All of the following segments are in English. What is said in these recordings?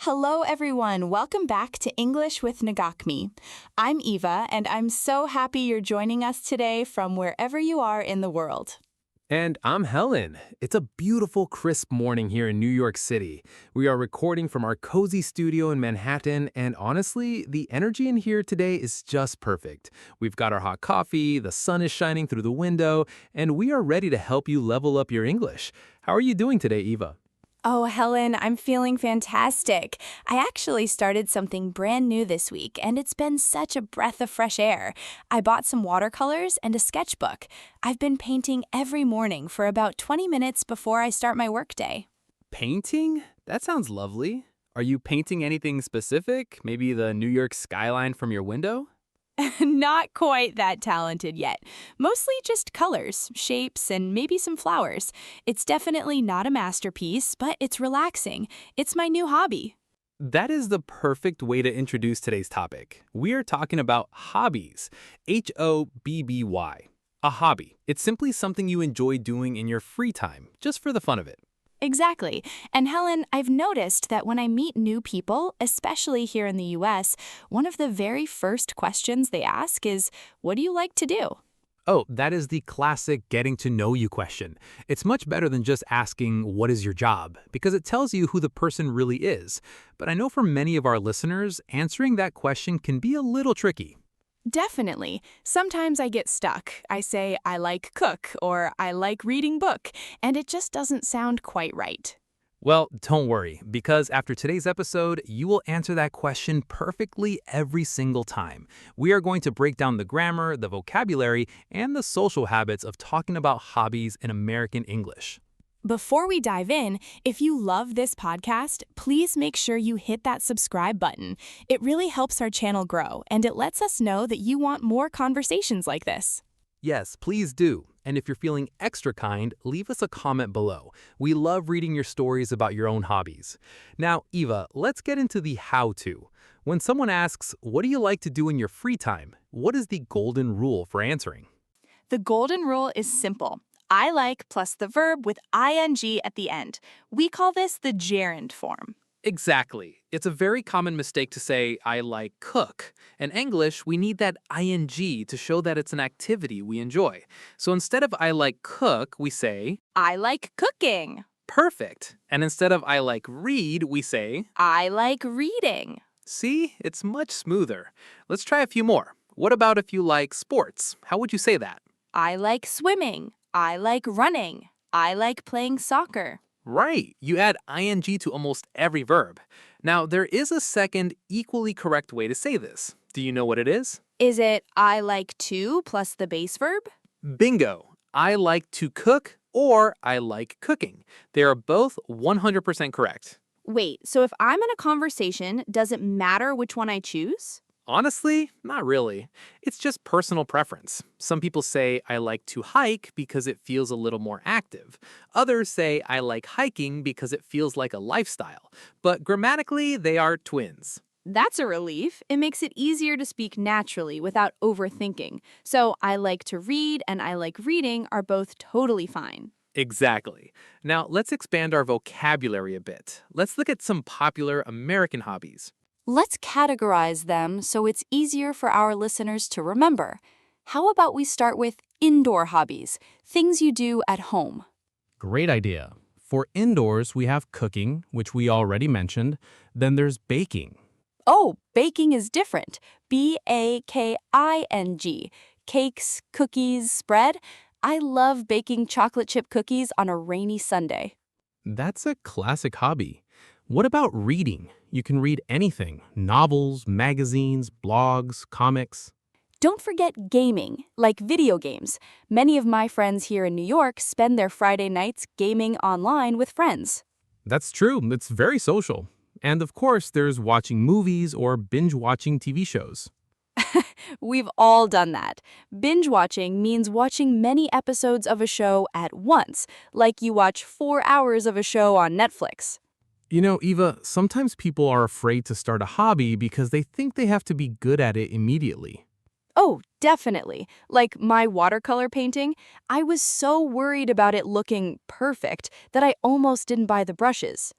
Hello, everyone. Welcome back to English with Nagakmi. I'm Eva, and I'm so happy you're joining us today from wherever you are in the world. And I'm Helen. It's a beautiful, crisp morning here in New York City. We are recording from our cozy studio in Manhattan, and honestly, the energy in here today is just perfect. We've got our hot coffee, the sun is shining through the window, and we are ready to help you level up your English. How are you doing today, Eva? Oh, Helen, I'm feeling fantastic. I actually started something brand new this week, and it's been such a breath of fresh air. I bought some watercolors and a sketchbook. I've been painting every morning for about 20 minutes before I start my workday. Painting? That sounds lovely. Are you painting anything specific? Maybe the New York skyline from your window? Not quite that talented yet. Mostly just colors, shapes, and maybe some flowers. It's definitely not a masterpiece, but it's relaxing. It's my new hobby. That is the perfect way to introduce today's topic. We are talking about hobbies. Hobby. A hobby. It's simply something you enjoy doing in your free time, just for the fun of it. Exactly. And Helen, I've noticed that when I meet new people, especially here in the US, one of the very first questions they ask is, "What do you like to do?" Oh, that is the classic getting to know you question. It's much better than just asking, what is your job? Because it tells you who the person really is. But I know for many of our listeners, answering that question can be a little tricky. Definitely. Sometimes I get stuck. I say I like cook or I like reading book, and it just doesn't sound quite right. Well, don't worry, because after today's episode, you will answer that question perfectly every single time. We are going to break down the grammar, the vocabulary, and the social habits of talking about hobbies in American English. Before we dive in, if you love this podcast, please make sure you hit that subscribe button. It really helps our channel grow, and it lets us know that you want more conversations like this. Yes, please do. And if you're feeling extra kind, leave us a comment below. We love reading your stories about your own hobbies. Now, Eva, let's get into the how-to. When someone asks, what do you like to do in your free time? What is the golden rule for answering? The golden rule is simple. I like plus the verb with ing at the end. We call this the gerund form. Exactly. It's a very common mistake to say, I like cook. In English, we need that ing to show that it's an activity we enjoy. So instead of I like cook, we say, I like cooking. perfect. And instead of I like read, we say, I like reading. see, it's much smoother. Let's try a few more. What about if you like sports? How would you say that? I like swimming. I like running. I like playing soccer. Right, you add ing to almost every verb. Now, there is a second, equally correct way to say this. Do you know what it is? Is it I like to plus the base verb? Bingo! I like to cook or I like cooking. They are both 100% correct. Wait, so if I'm in a conversation, does it matter which one I choose? Honestly, not really. It's just personal preference. Some people say I like to hike because it feels a little more active. Others say I like hiking because it feels like a lifestyle. But grammatically, they are twins. That's a relief. It makes it easier to speak naturally without overthinking. So I like to read and I like reading are both totally fine. Exactly. Now, let's expand our vocabulary a bit. Let's look at some popular American hobbies. Let's categorize them so it's easier for our listeners to remember. How about we start with indoor hobbies, things you do at home? Great idea. For indoors, we have cooking, which we already mentioned. Then there's baking. Oh, baking is different. Baking. Cakes, cookies, spread. I love baking chocolate chip cookies on a rainy Sunday. That's a classic hobby. What about reading? You can read anything: novels, magazines, blogs, comics. Don't forget gaming, like video games. Many of my friends here in New York spend their Friday nights gaming online with friends. That's true. It's very social. And of course, there's watching movies or binge-watching TV shows. We've all done that. Binge watching means watching many episodes of a show at once, like you watch 4 hours of a show on Netflix. You know, Eva, sometimes people are afraid to start a hobby because they think they have to be good at it immediately. Oh, definitely. Like my watercolor painting, I was so worried about it looking perfect that I almost didn't buy the brushes.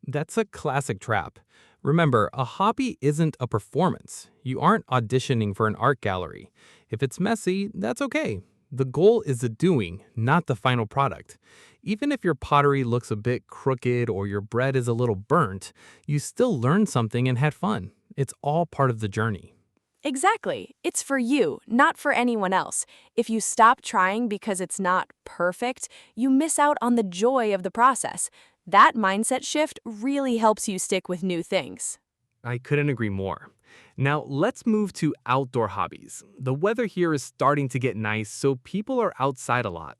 That's a classic trap. Remember, a hobby isn't a performance. You aren't auditioning for an art gallery. If it's messy, that's okay. The goal is the doing, not the final product. Even if your pottery looks a bit crooked or your bread is a little burnt, you still learned something and had fun. It's all part of the journey. Exactly. It's for you, not for anyone else. If you stop trying because it's not perfect, you miss out on the joy of the process. That mindset shift really helps you stick with new things. I couldn't agree more. Now, let's move to outdoor hobbies. The weather here is starting to get nice, so people are outside a lot.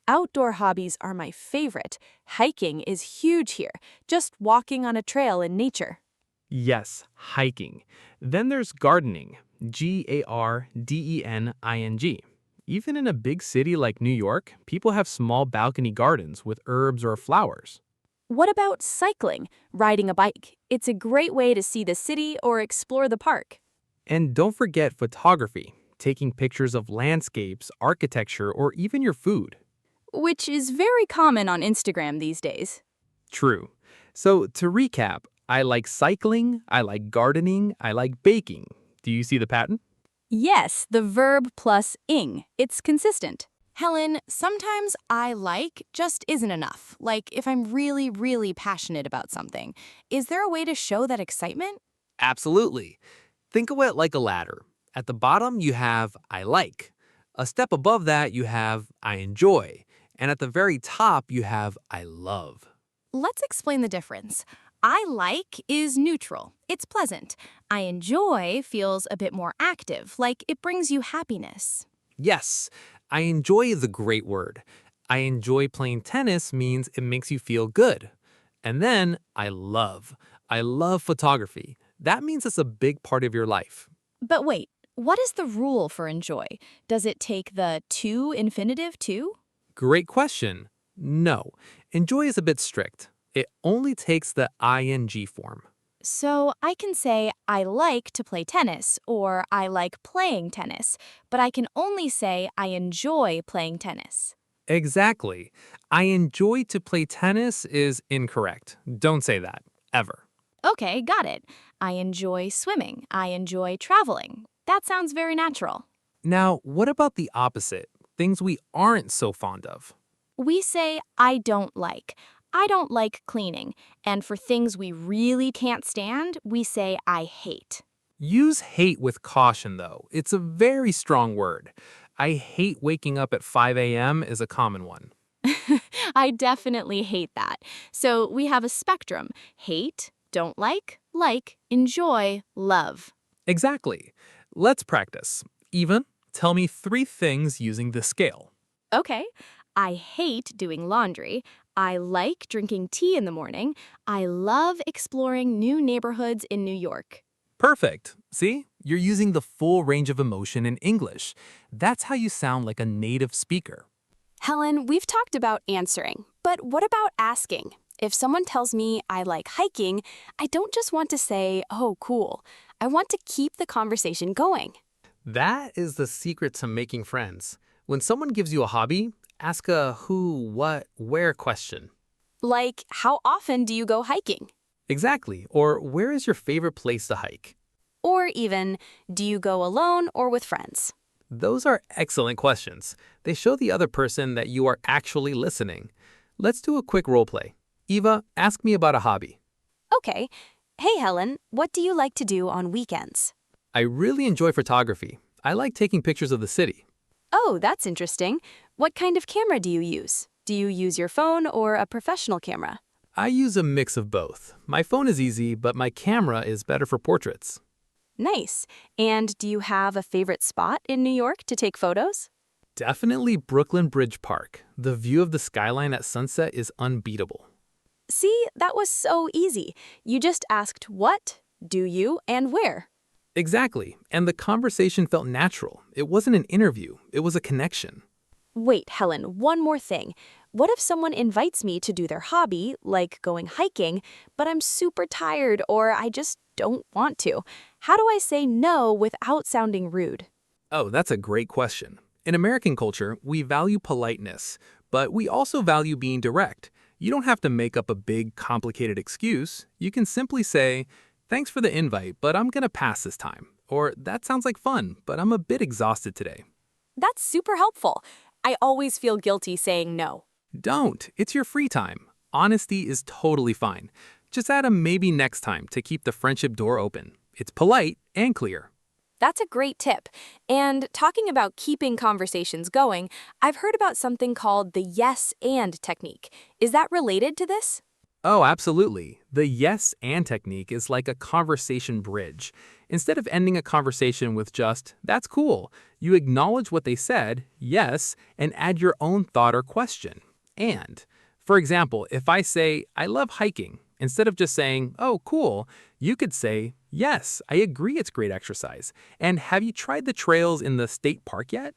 Outdoor hobbies are my favorite. Hiking is huge here, just walking on a trail in nature. Yes, hiking. Then there's gardening, gardening. Even in a big city like New York, people have small balcony gardens with herbs or flowers. What about cycling, riding a bike? It's a great way to see the city or explore the park. And don't forget photography, taking pictures of landscapes, architecture, or even your food. Which is very common on Instagram these days. True. So to recap, I like cycling, I like gardening, I like baking. Do you see the pattern? Yes, the verb plus ing. It's consistent. Helen, sometimes I like just isn't enough. Like if I'm really, really passionate about something. Is there a way to show that excitement? Absolutely. Think of it like a ladder. At the bottom, you have I like. A step above that, you have I enjoy. And at the very top, you have I love. Let's explain the difference. I like is neutral. It's pleasant. I enjoy feels a bit more active, like it brings you happiness. Yes, I enjoy is a great word. I enjoy playing tennis means it makes you feel good. And then I love. I love photography. That means it's a big part of your life. But wait, what is the rule for enjoy? Does it take the to infinitive too? Great question. No, enjoy is a bit strict. It only takes the ing form. So I can say I like to play tennis or I like playing tennis, but I can only say I enjoy playing tennis. Exactly. I enjoy to play tennis is incorrect. Don't say that, ever. Okay, got it. I enjoy swimming. I enjoy traveling. That sounds very natural. Now, what about the opposite? Things we aren't so fond of. We say I don't like. I don't like cleaning. And for things we really can't stand, we say I hate. Use hate with caution, though. It's a very strong word. I hate waking up at 5 a.m. is a common one. I definitely hate that. So we have a spectrum: hate, don't like, enjoy, love. Exactly. Let's practice. Eva, tell me 3 things using the scale. Okay. I hate doing laundry. I like drinking tea in the morning. I love exploring new neighborhoods in New York. Perfect. See? You're using the full range of emotion in English. That's how you sound like a native speaker. Helen, we've talked about answering, but what about asking? If someone tells me I like hiking, I don't just want to say, oh, cool. I want to keep the conversation going. That is the secret to making friends. When someone gives you a hobby, ask a who, what, where question. Like, how often do you go hiking? Exactly. Or where is your favorite place to hike? Or even, do you go alone or with friends? Those are excellent questions. They show the other person that you are actually listening. Let's do a quick role play. Eva, ask me about a hobby. Okay. Hey, Helen, what do you like to do on weekends? I really enjoy photography. I like taking pictures of the city. Oh, that's interesting. What kind of camera do you use? Do you use your phone or a professional camera? I use a mix of both. My phone is easy, but my camera is better for portraits. Nice. And do you have a favorite spot in New York to take photos? Definitely Brooklyn Bridge Park. The view of the skyline at sunset is unbeatable. See, that was so easy. You just asked what, do you, and where. Exactly. And the conversation felt natural. It wasn't an interview. It was a connection. Wait, Helen, one more thing. What if someone invites me to do their hobby, like going hiking, but I'm super tired or I just don't want to? How do I say no without sounding rude? Oh, that's a great question. In American culture, we value politeness, but we also value being direct. You don't have to make up a big, complicated excuse. You can simply say, Thanks for the invite, but I'm gonna pass this time. Or that sounds like fun, but I'm a bit exhausted today. That's super helpful. I always feel guilty saying no. Don't. It's your free time. Honesty is totally fine. Just add a maybe next time to keep the friendship door open. It's polite and clear. That's a great tip. And talking about keeping conversations going, I've heard about something called the yes and technique. Is that related to this? Oh, absolutely. The yes and technique is like a conversation bridge. Instead of ending a conversation with just, that's cool, you acknowledge what they said, yes, and add your own thought or question. And, for example, if I say, I love hiking, instead of just saying, oh, cool, you could say, yes, I agree it's great exercise. And have you tried the trails in the state park yet?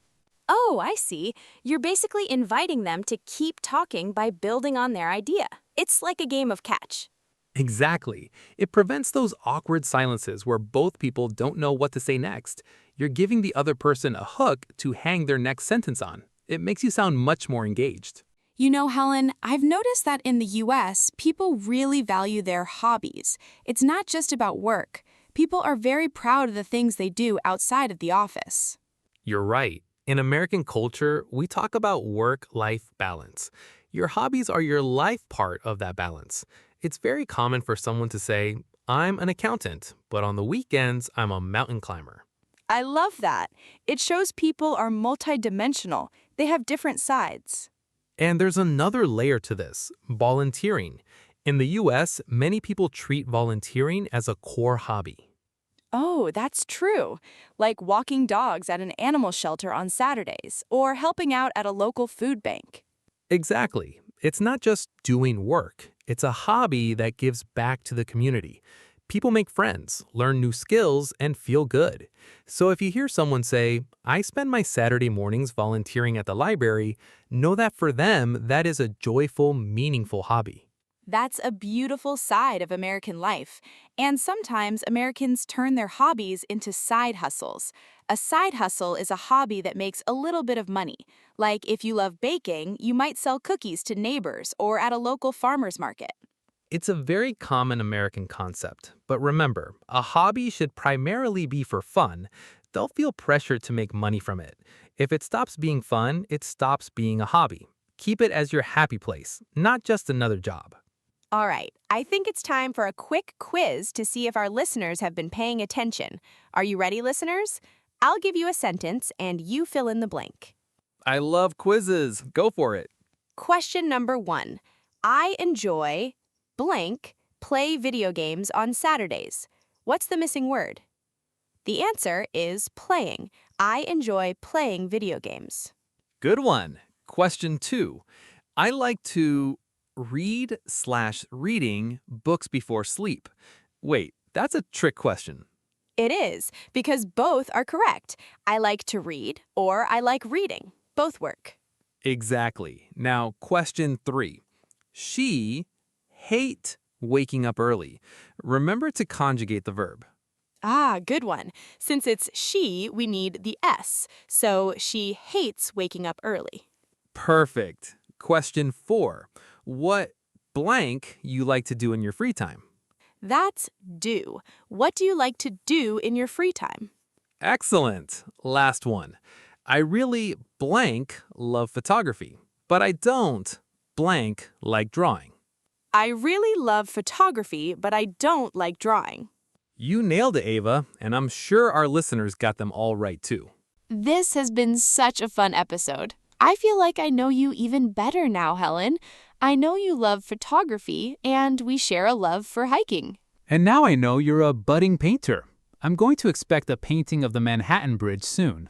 Oh, I see. You're basically inviting them to keep talking by building on their idea. It's like a game of catch. Exactly. It prevents those awkward silences where both people don't know what to say next. You're giving the other person a hook to hang their next sentence on. It makes you sound much more engaged. You know, Helen, I've noticed that in the US, people really value their hobbies. It's not just about work. People are very proud of the things they do outside of the office. You're right. In American culture, we talk about work-life balance. Your hobbies are your life part of that balance. It's very common for someone to say, I'm an accountant, but on the weekends, I'm a mountain climber. I love that. It shows people are multidimensional. They have different sides. And there's another layer to this, volunteering. In the US, many people treat volunteering as a core hobby. Oh, that's true. Like walking dogs at an animal shelter on Saturdays or helping out at a local food bank. Exactly. It's not just doing work. It's a hobby that gives back to the community. People make friends, learn new skills, and feel good. So if you hear someone say, I spend my Saturday mornings volunteering at the library, know that for them, that is a joyful, meaningful hobby. That's a beautiful side of American life. And sometimes Americans turn their hobbies into side hustles. A side hustle is a hobby that makes a little bit of money. Like if you love baking, you might sell cookies to neighbors or at a local farmer's market. It's a very common American concept, but remember, a hobby should primarily be for fun. They'll feel pressure to make money from it. If it stops being fun, it stops being a hobby. Keep it as your happy place, not just another job. All right, I think it's time for a quick quiz to see if our listeners have been paying attention. Are you ready, listeners? I'll give you a sentence and you fill in the blank. I love quizzes. Go for it. Question number 1. I enjoy blank play video games on Saturdays. What's the missing word? The answer is playing. I enjoy playing video games. Good one. Question 2. I like to reading books before sleep. Wait, that's a trick question. It is, because both are correct. I like to read or I like reading. Both work. Exactly. Now, question 3. She hate waking up early. Remember to conjugate the verb. Ah, good one. Since it's she, we need the S. So she hates waking up early. Perfect. Question 4. What blank you like to do in your free time? That's do. What do you like to do in your free time? Excellent. Last one. I really blank love photography, but I don't blank like drawing. I really love photography, but I don't like drawing. You nailed it, Ava, and I'm sure our listeners got them all right too. This has been such a fun episode. I feel like I know you even better now, Helen. I know you love photography, and we share a love for hiking. And now I know you're a budding painter. I'm going to expect a painting of the Manhattan Bridge soon.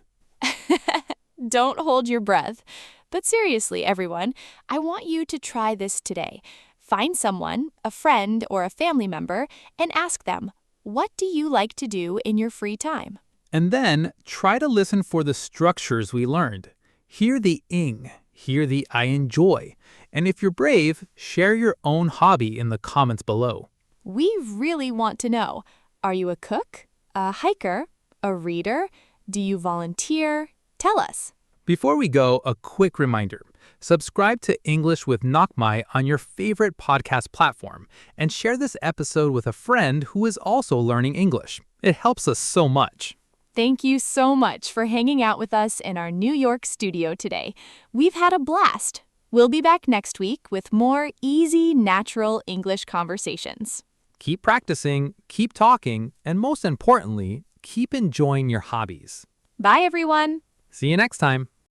Don't hold your breath. But seriously, everyone, I want you to try this today. Find someone, a friend or a family member, and ask them, what do you like to do in your free time? And then try to listen for the structures we learned. Hear the ing, hear the I enjoy. And if you're brave, share your own hobby in the comments below. We really want to know. Are you a cook, a hiker, a reader? Do you volunteer? Tell us. Before we go, a quick reminder. Subscribe to English with Nakmai on your favorite podcast platform and share this episode with a friend who is also learning English. It helps us so much. Thank you so much for hanging out with us in our New York studio today. We've had a blast. We'll be back next week with more easy, natural English conversations. Keep practicing, keep talking, and most importantly, keep enjoying your hobbies. Bye, everyone. See you next time.